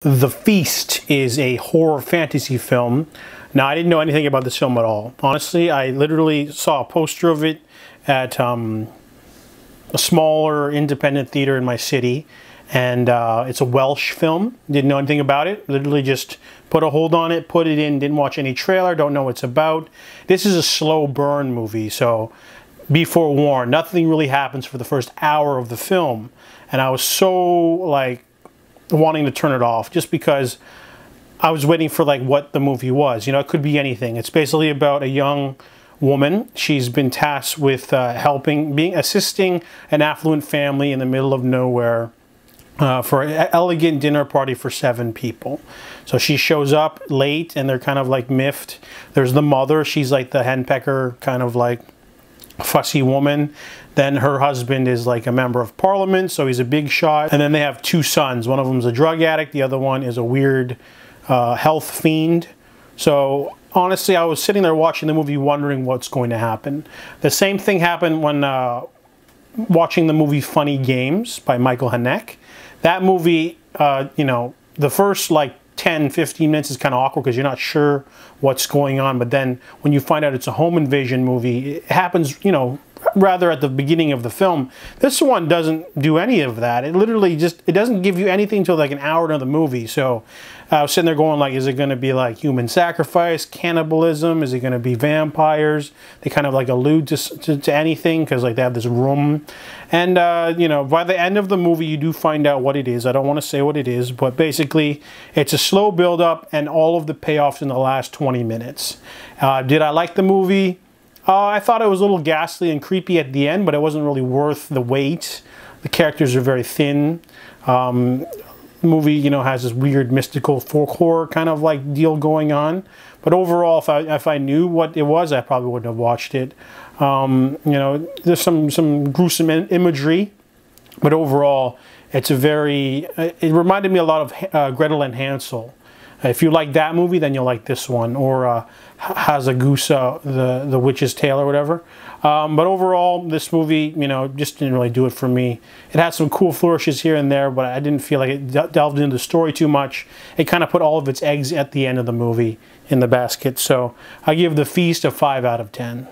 The Feast is a horror fantasy film. Now, I didn't know anything about this film at all. Honestly, I literally saw a poster of it at a smaller independent theater in my city. And it's a Welsh film. Didn't know anything about it. Literally just put a hold on it, put it in, didn't watch any trailer, don't know what it's about. This is a slow burn movie, so be forewarned. Nothing really happens for the first hour of the film. And I was so, like, wanting to turn it off just because I was waiting for, like, what the movie was. You know, it could be anything. It's basically about a young woman. She's been tasked with assisting an affluent family in the middle of nowhere for an elegant dinner party for 7 people. So she shows up late and they're kind of like miffed. There's the mother. She's like the henpecker, kind of like fussy woman. Then her husband is like a member of parliament, so he's a big shot. And then they have 2 sons. One of them's a drug addict. The other one is a weird health fiend. So honestly, I was sitting there watching the movie wondering what's going to happen. The same thing happened when watching the movie Funny Games by Michael Haneke. That movie, you know, the first like 10-15 minutes is kind of awkward because you're not sure what's going on. But then when you find out it's a home invasion movie, it happens, you know, rather at the beginning of the film. This one doesn't do any of that. It literally just, it doesn't give you anything until like an hour into the movie. So I was sitting there going like, is it going to be like human sacrifice, cannibalism? Is it going to be vampires? They kind of like allude to anything because like they have this room. And, you know, by the end of the movie, you do find out what it is. I don't want to say what it is, but basically it's a slow build up and all of the payoffs in the last 20 minutes. Did I like the movie? I thought it was a little ghastly and creepy at the end, but it wasn't really worth the wait. The characters are very thin. The movie, you know, has this weird mystical folk horror kind of like deal going on. But overall, if I knew what it was, I probably wouldn't have watched it. You know, there's some gruesome imagery, but overall, it's a very. It reminded me a lot of Gretel and Hansel. If you like that movie, then you'll like this one, or Hazagusa, the Witch's Tale, or whatever. But overall, this movie, you know, just didn't really do it for me. It had some cool flourishes here and there, but I didn't feel like it delved into the story too much. It kind of put all of its eggs at the end of the movie in the basket. So I give The Feast a 5 out of 10.